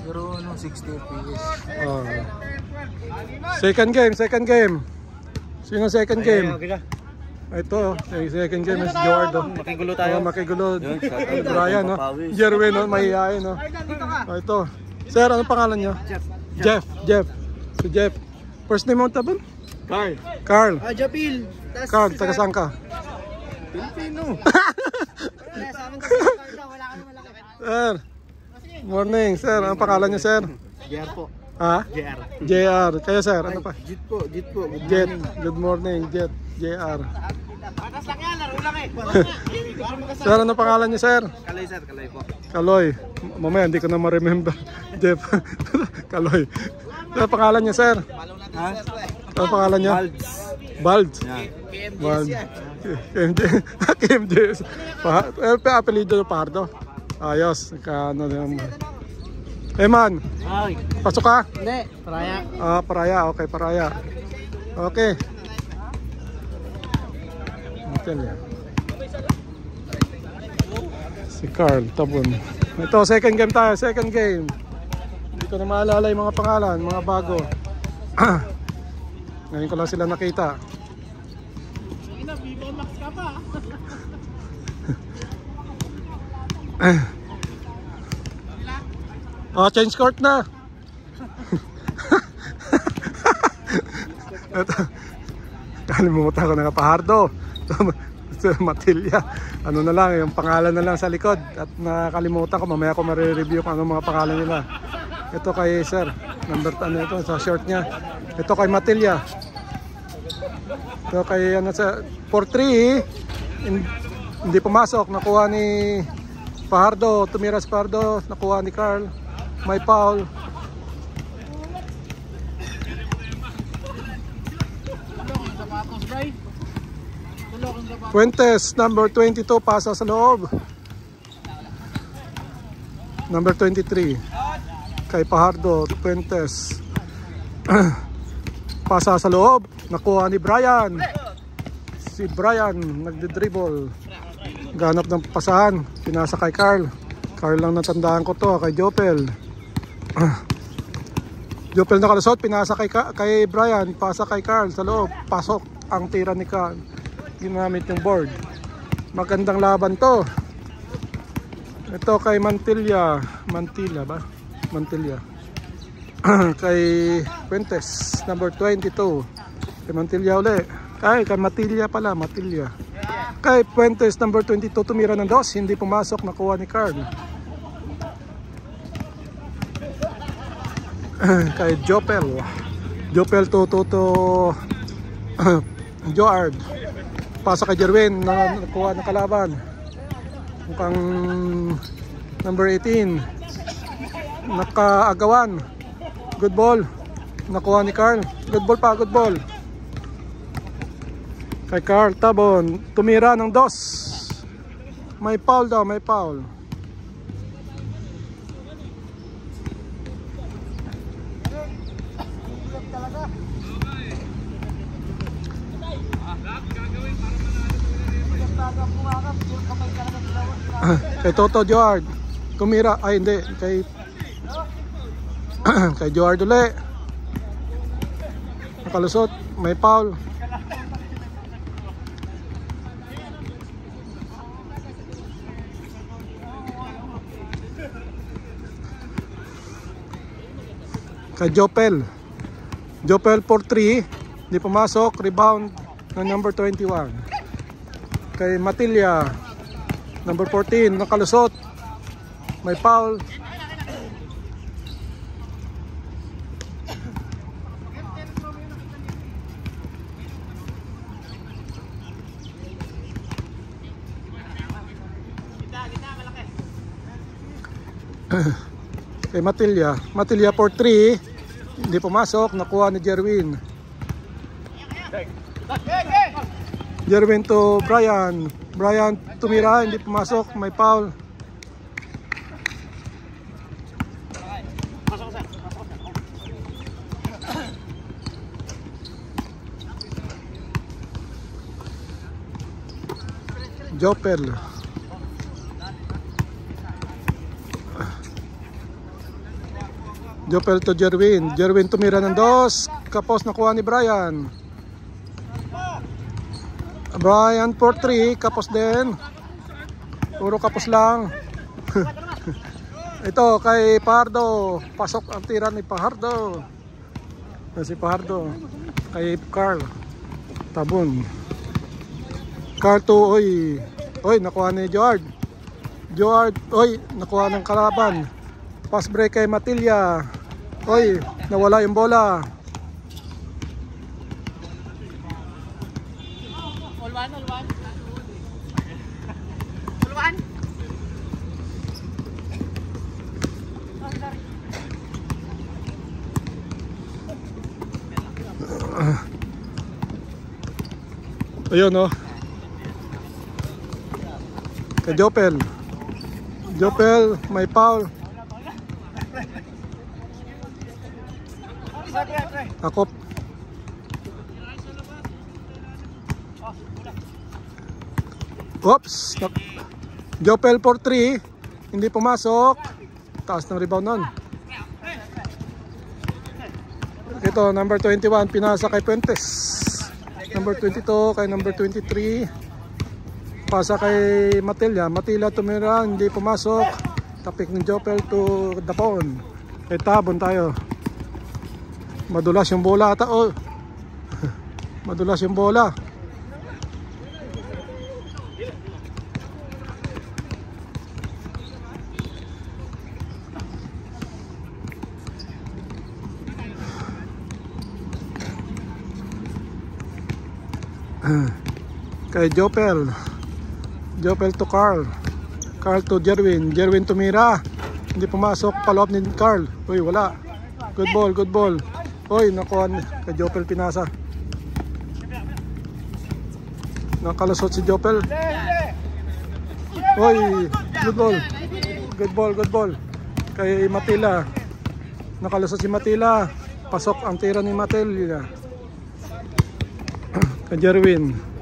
Pero 60 FPS. Oh. Second game. Sino second game? Ito, second game is Jordo. Makigulo tayo. Makigulo. Brian, no? Jerwin, no? Mahihayin, no? Ito. Sir, anong pangalan nyo? Jeff. Si Jeff. First name mo tabon? Carl. Japil. Carl, taga saan ka? Pilipino. Sir. Morning, sir. Anong pangalan nyo, sir? JR po. Ha? JR. Kayo, sir? Ano pa? Jit po. Jet. Good morning, Jet. JR. Patas lang yan, laro lang eh. Sir, ano pangalan niyo, sir? Kalay sir, kalay po. Kaloy. Mamaya, hindi ko na ma-remember. Jeff. Kaloy. Ano pangalan niyo, sir? Ha? Ano pangalan niyo? Balds. Balds. KMJS. Apelido ng Pardo. Ayos. Ano naman. Man. Ay. Pasok ka? Hindi, paraya. Paraya. Okay, paraya. Okay. Si Carl Tabon. Ito, second game tayo. Second game. Hindi ko na maalala yung mga pangalan, mga bago. Ngayon ko lang sila nakita. Change court na. Ito. Kalimutan ko na Pahardo. Matilya. Ano na lang, yung pangalan na lang sa likod. At nakalimutan ko, mamaya ko ma-review kung anong mga pangalan nila. Ito kay sir. Number ano ito sa short niya. Ito kay Matilya. Ito kay ano sa 4-3. Hindi pumasok. Nakuha ni Pahardo. Tumira si Pahardo. Nakuha ni Carl. May foul. Fuentes, number 22, pasa sa loob. Number 23 kay Pahardo. Fuentes pasa sa loob. Nakuha ni Brian. Si Brian nagdi-dribble. Ganap ng pasahan. Pinasa kay Carl. Carl lang natandaan ko to. Kay Jopel. Jopel nakalusot. Pinasa kay Brian. Pasa kay Carl sa loob. Pasok ang tira ni Carl. Ginamit yung board. Magandang laban to. Ito kay Mantilla. Mantilla ba? Mantilla. Kay Fuentes, number 22. Kay Mantilla uli. Kay Matilla pala, Matilla. Kay Fuentes, number 22, tumira ng dos. Hindi pumasok, nakuha ni Carl. Kay Jopel. Jopel to Joard. Pasa kay Jerwin na nakuha ng kalaban. Mukhang number 18 nakaagawan. Good ball. Nakuha ni Carl. Good ball pa, good ball. Kay Carl Tabon. Tumira ng dos. May foul daw, may foul. Kay Toto Joard. Tumira. Ay hindi. Kay Joard uli. Nakalusot. May foul. Kay Jopel. Jopel 4-3. Hindi pumasok. Rebound ng number 21. Kay Matilya. Number 14, nakalusot. May foul. Kay Matilya. Matilya 4-3. Hindi pumasok. Nakuha ni Jerwin. Jerwin to Brian. Brian tumira, hindi pumasok, may foul. Jopel. Jopel to Jerwin. Jerwin tumira ng dos. Kapos nakuha ni Brian. Brian for 3. Kapos din. Puro kapos lang. Ito kay Pardo. Pasok ang tira ni Pardo. Si Pardo. Kay Carl. Tabon. Carl to. Oy, nakuha ni George. Oy, nakuha ng kalaban. Pass break kay Matilla. Oy, nawala yung bola. Ulwan. Ayun oh. Kay Jopel. Jopel, may foul. Akop. Oops. Jopel for 3. Hindi pumasok. Taas ng rebound nun. Ito, number 21. Pinasa kay Puentes. Number 22 kay number 23. Pasa kay Matilla. Matilla tumira. Hindi pumasok. Tapik ng Jopel to Dapon. Kay Tabon tayo. Madulas yung bola ata. Oh. Madulas yung bola. Kay Jopel. Jopel to Carl. Carl to Jerwin. Jerwin tumira. Hindi pumasok. Follow up ni Carl. Uy, wala. Good ball, good ball. Uy, nakuha kay Jopel pinasa. Nakalusot si Jopel. Uy, good ball. Good ball, good ball. Kay Matilla. Nakalusot si Matilla. Pasok ang tira ni Matilla. Kay Jerwin.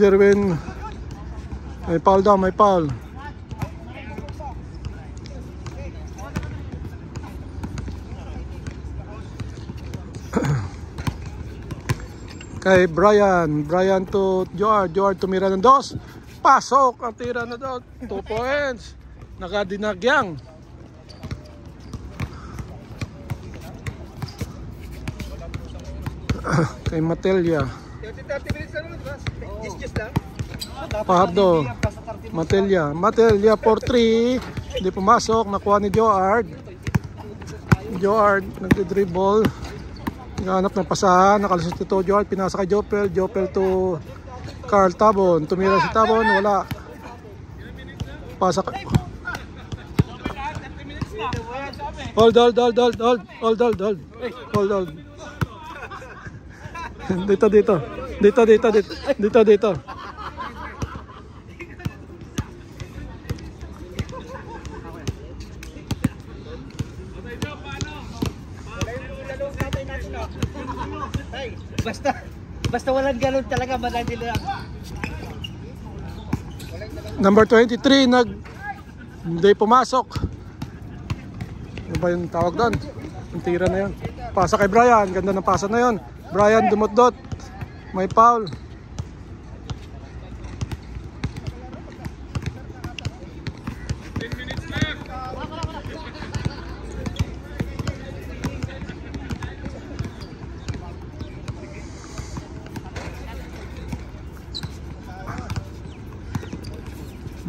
Jerwin. May foul daw, may foul. Kay Brian. Brian to George. George tumira ng dos. Pasok ang tira na daw. 2 points. Nakadinagyang. Kay Matilla. 30 minutes na naman, just lang. Pardo. Matilla. Matilla for 3. Hindi pumasok. Nakuha ni Joard. Joard nagdi-dribble. Naghanap ng pasahan. Nakalusot ito Joard. Pinasa kay Jopel. Jopel to Carl Tabon. Tumira si Tabon. Wala. Pasa ka. Hold. Dito. Basta walang galon talaga, madali lang. Number 23 hindi pumasok. Ano ba yung tawag doon? Ang tira na yun. Pasa kay Brian. Ganda ng pasa na yun. Brian dumot-dot. May foul.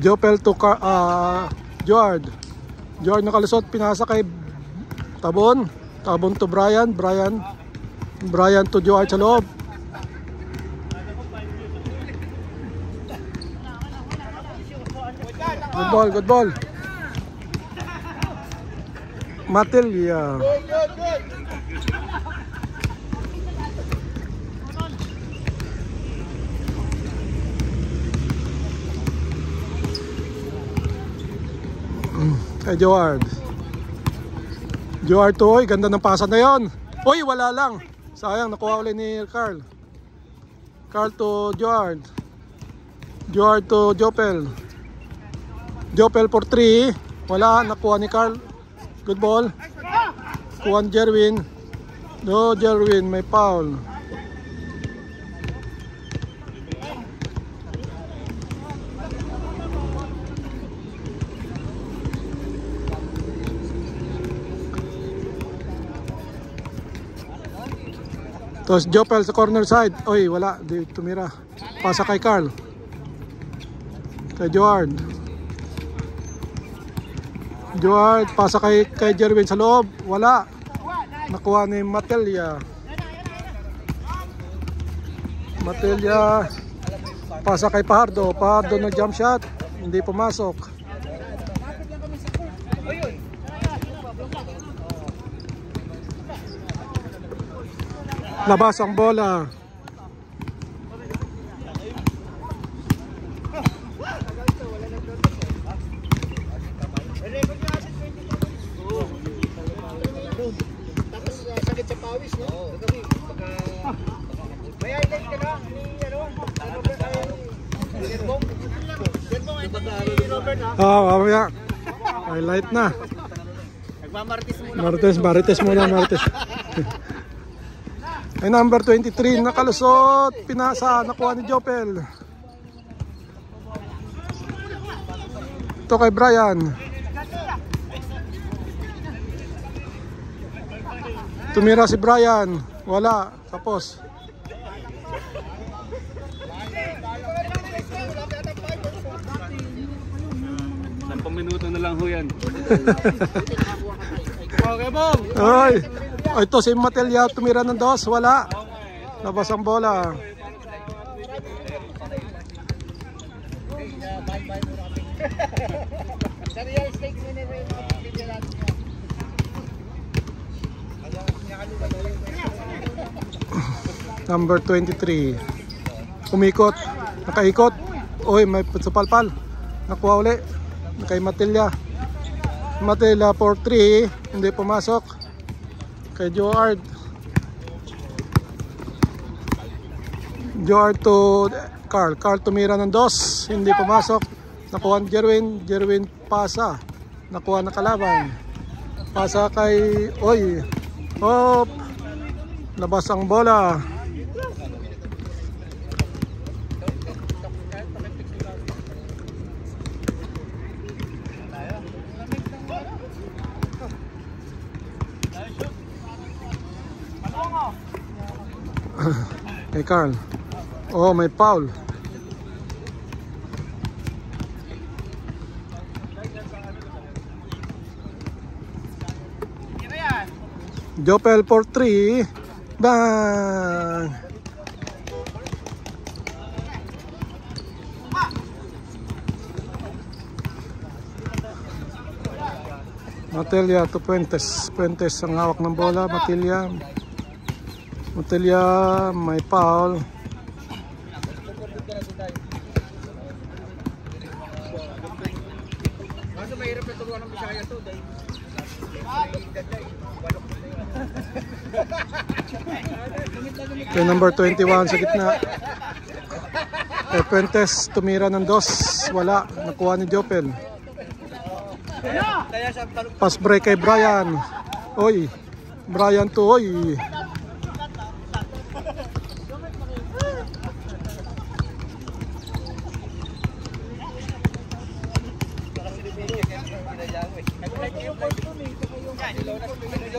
Jopel to George. George nakalusot, pinasa kay Tabon. Tabon to Brian. Brian to George sa loob. Good ball. Matilla. Kay Joard. Joard to, oy, ganda ng pasa na yon. Oy, wala lang. Sayang, nakuha ulit ni Carl. Carl to Joard. Joard to Jopel. Jopel for 3. Wala, nakuha ni Carl. Good ball. Kuwan Jerwin. No, Jerwin, may foul. Tapos Jopel sa corner side. Oy, wala. Di tumira. Pasa kay Carl. Kay Joard. Joard, pasa kay Jerwin sa loob. Wala. Nakuha ni Matelia. Matelia. Pasa kay Pahardo. Pahardo na jump shot. Hindi pumasok. Labas ang bola. Tapos sakit sa pawis, no? May highlight ka na ni Robert, ha? Mamaya. Highlight na. Nagmamartis muna. Marites muna. Ay, number 23, nakalusot. Pinasa, nakuha ni Jopel. Ito kay Brian. Tumira si Brian. Wala. Tapos. Sampung minuto na lang ho yan. Okay, Bong. Ay, ito si Matelia. Tumira ng dos. Wala. Labas ang bola. Number 23. Umikot. Nakaikot. Oy, may putsupalpal. Nakuha uli. Kay Matelia. Matelia for 3. Hindi pumasok. Kay Joard. Joard to Carl. Carl tumira ng dos. Hindi pumasok. Nakuha ni Jerwin. Jerwin pasa. Nakuha na kalaban. Pasa kay... Oy. Hop. Labas ang bola. Kay Carl. Oh, may foul. Jopel for 3. Bang! Matelia to Puentes. Puentes ang hawak ng bola. Matelia. Matelia may foul. Kaso mahirap na turuan ng Bisaya to. Kay number 21 sa gitna. Kay Puentes tumira ng dos. Wala. Nakuha ni Jopel. Pass break kay Brian. Oy. Brian to oy.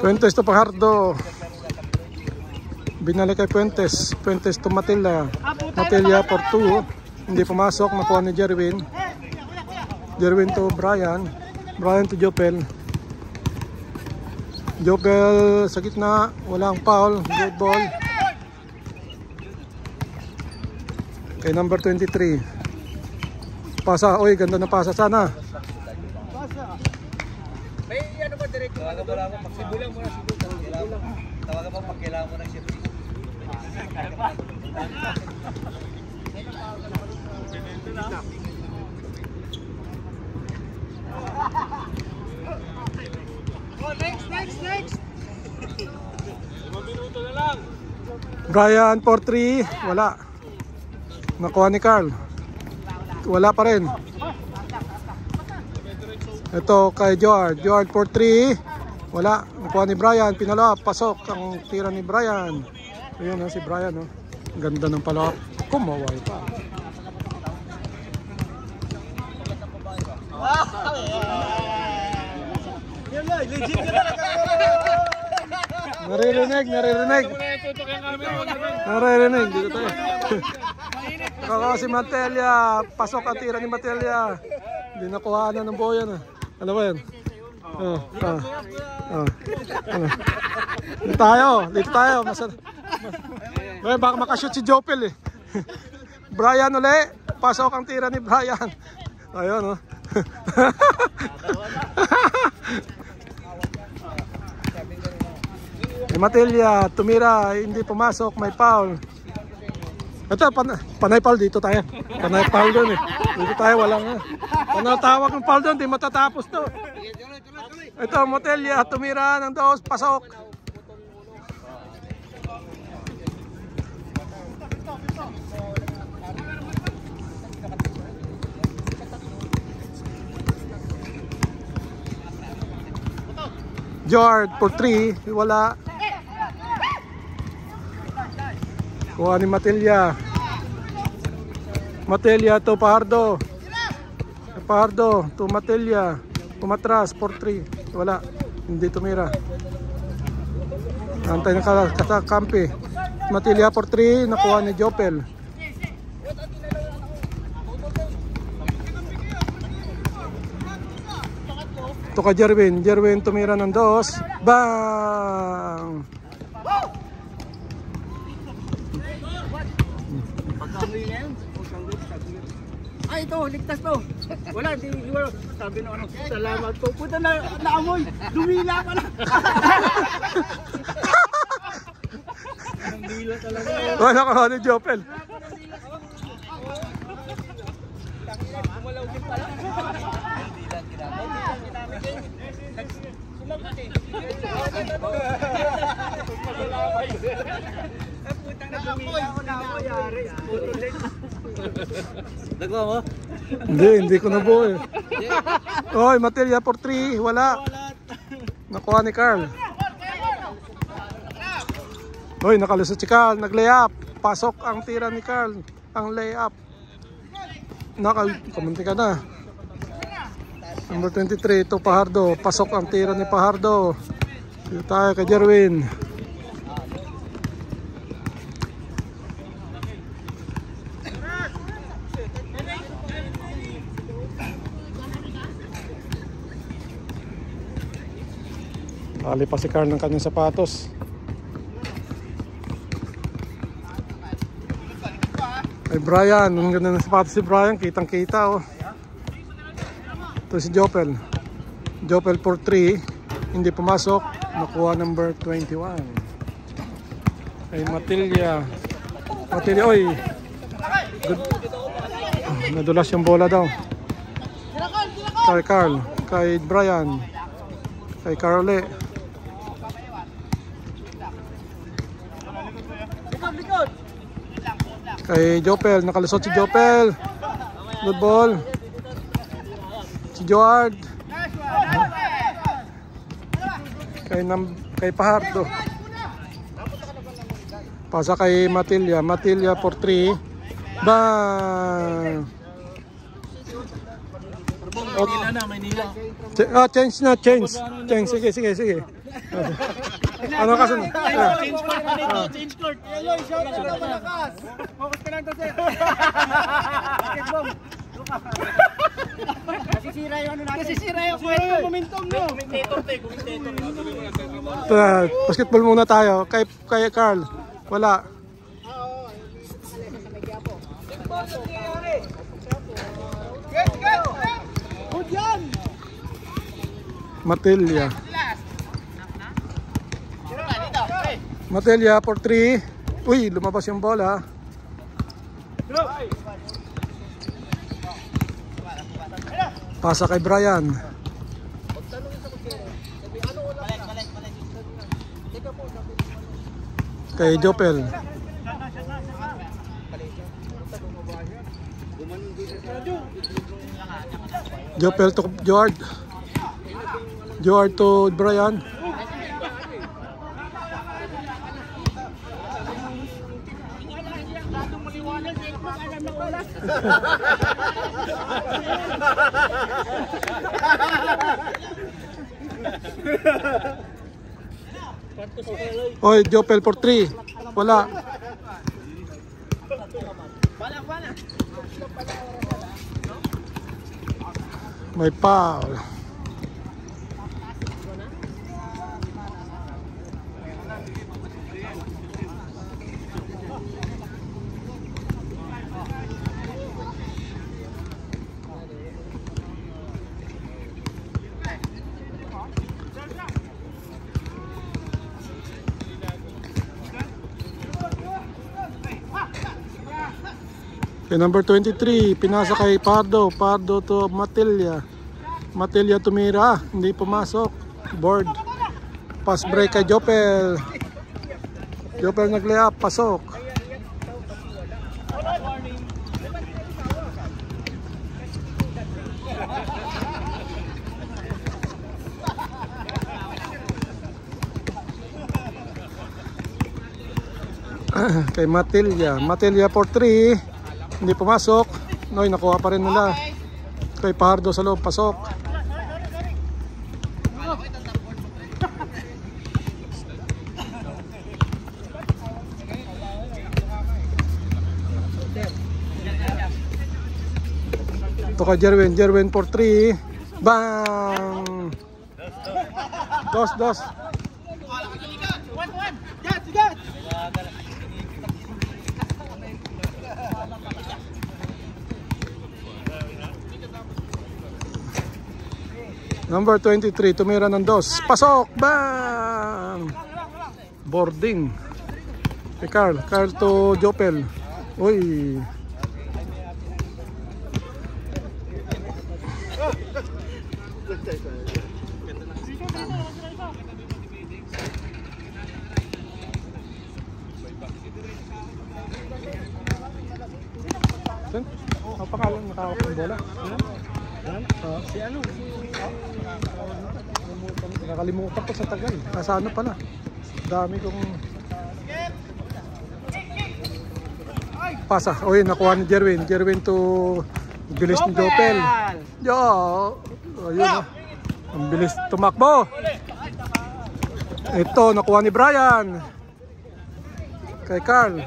Puentes to Pajardo. Binalik kay Puentes. Puentes to Matelia. Matelia for 2. Hindi pumasok. Nakuha ni Jerwin. Jerwin to Brian. Brian to Jopel. Jopel sa gitna. Walang foul. Good ball. Kay number 23. Pasa. Oy, ganda na pasa sana. May ano ba direct? Tawagan mo lang mo. Sibulang mo na sibulang. Tawagan mo pag kailangan mo ng siyempre. Oh, next. 5 minuto na lang. Brian for 3. Wala. Nakuha ni Carl. Wala pa rin. Ito kay George. George for 3. Wala. Nakuha ni Brian. Pinalo up. Pasok ang tira ni Brian. Ayun si Brian. Oh. Ganda ng palo up. Kumaway pa. Legit ka talaga. Naririnig. Dito tayo. Kaka si Matelia. Pasok ang tira ni Matelia. Hindi nakuha na ng buo yan. Alam mo yan? Dito tayo. Baka makashoot si Jopel eh. Brian uli. Pasok ang tira ni Brian. Ayun Matelia, tumira, hindi pumasok, may foul. Ito, panay foul dito tayo. Panay foul doon eh. Dito tayo, walang panatawag ng foul doon, di matatapos to. Ito, Matelia, tumira ng 2, pasok. George for 3, wala. Kuha ni Matelia. Matelia to Pahardo. Pahardo to Matelia. Pumatras for 3, wala. Hindi tumira. Antay na kakampi. Matelia for 3, nakuha ni Jopel. Ito ka Jerwin. Jerwin tumira ng 2. Bang! Ay, ito, ligtas to. Wala, di iwala. Sabi na ano, salamat po. Puta na, naamoy. Dumila pa na. Dumila talaga. Wala ka ni Jopel. Kumalaw din pala. Nagawa mo? Hindi ko nabuo eh. Oy, Matelia for 3, wala. Nakuha ni Carl. Oy, nakalusot si Carl, nag-layup. Pasok ang tira ni Carl, ang layup. Kamunti ka na. Number 23, ito Pahardo. Pasok ang tira ni Pahardo. Dito tayo kay Jerwin. Bali pa si Carl ng kanyang sapatos. Ay Brian, ang ganda ng sapatos si Brian, kitang kita oh. Ito si Jopel. Jopel for 3, hindi pumasok, nakuha number 21. Ay Matelia. Matelia, oy. Good. Nadulas yung bola daw. Kay Carl, kay Brian, kay Carole. Kay Jopel, nakalusot si Jopel. Good ball. Si Joard. Kay Pahardo. Pasa kay Matelia. Matelia for 3. Bang! Change na, change. Sige. Ano kasi? Change court. Hello, shout out na malakas. Focus ka lang to, sir. Nasisira yung ano natin. Nasisira yung momentum, no? Basketball muna tayo. Kay Carl. Wala. Matelia. Matelia for 3. Uy, lumabas yung bola. Pasa kay Brian. Kay Jopel. Jopel to George. George to Brian. Oy, Jopel for 3. Wala. May foul. Okay, number 23, pinasa kay Pardo. Pardo to Matilia. Matilia tumira, hindi pumasok. Board. Pass break kay Jopel. Jopel nag-layup, pasok. Kay Matilia. Matilia for 3. Hindi pumasok. Noy, nakuha pa rin nila. Kay Pardo sa loob, pasok. Ito kay Jerwin. Jerwin for 3. Bang! Dos. Number 23, tumira ng 2. Pasok! Bang! Boarding. Kay Carl. Carl to Jopel. Uy! Ang pangalan nakawak ng bola? Si ano? Nakalimutan ko sa tagal. Nasa ano pala? Dami kong pasa. Oy, nakuha ni Jerwin. Jerwin to bilis ni Jopel. Yo! Ayun. Ang bilis tumakbo. Ito, nakuha ni Brian. Kay Carl.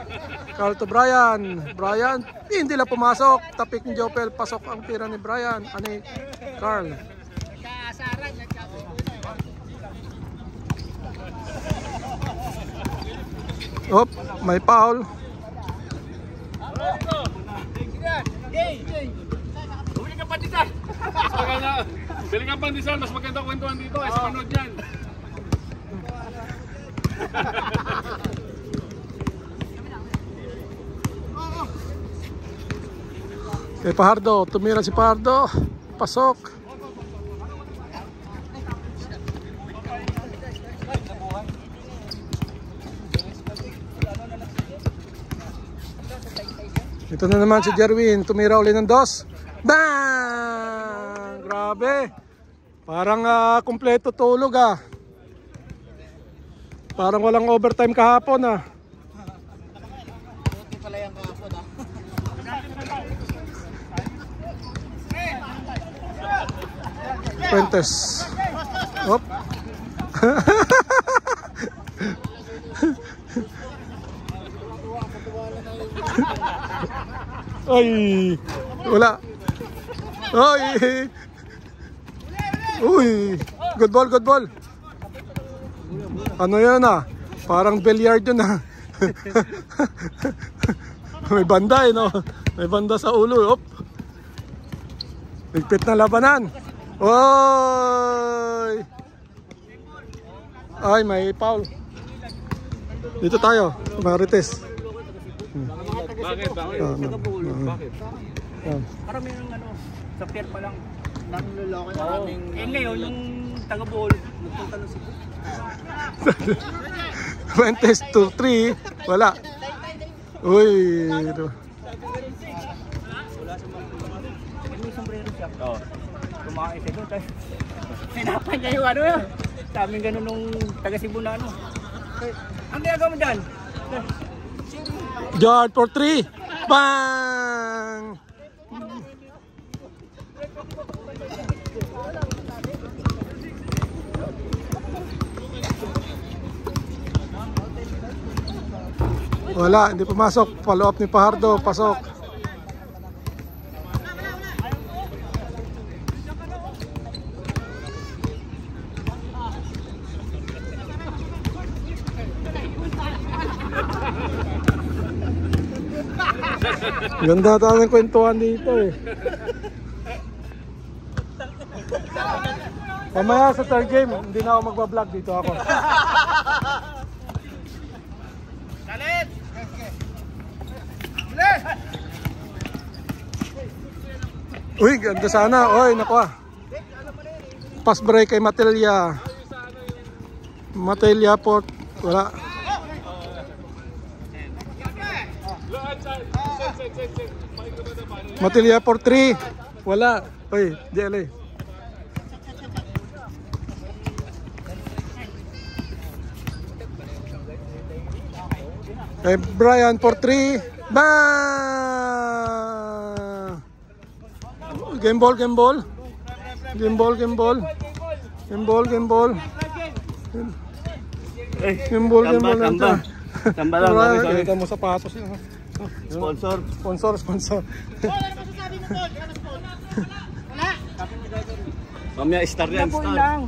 Carl to Brian. Brian, hindi lang pumasok. Tapik ni Jopel. Pasok ang tira ni Brian. Ani Carl. Op, may foul. Galing ang pandesal, mas maganda kwentuhan dito ay sa panood yan. Kay Pardo, tumira si Pardo. Pasok. Ito na naman si Jerwin, tumira uli ng 2. Bang! Grabe. Parang kumpleto tulog ah. Parang walang overtime kahapon ah. Buti pala yung kahapon ah. Fuentes. Hop. Ay, wala. Ay. Uy, good ball, good ball. Ano yan ah? Parang billiard yun ah. May banda no? May banda sa ulo. Hop. Higpit na labanan. Oy! Ay, may foul. Dito tayo, Marites. Bakit? Bakit? Parang may ano, sa pier pa lang. Nanluloko yung maraming... Eh ngayon, yung taga-Bohol, nagpunta ng Cebu. Fuentes to 3, wala. Uy! May sombrero siya. Oo. Tumakay siya doon. Sinapan niya yung ano yun. Daming ganun nung taga-Cebu na ano. Ang ginagawa mo dyan? Yard for 3. Bang! Wala, hindi pumasok. Follow up ni Pajardo, pasok. Ganda tayo ng kwentuhan dito eh. Mamaya sa third game, hindi na ako magbablog, dito ako. Uy, ganda sana. Oy, nakuha. Pass break kay Matelia. Matelia po. Wala. Matelia for 3. Wala. Oy, DLA. Kay Brian for 3. Bang! Game ball, game ball. Game ball, game ball. Game ball, game ball. Game ball, game ball. Tamba lang. Sorry. Kita mo sapatos yun. Sponsor. Sponsor, sponsor. Mamaya star yan, star.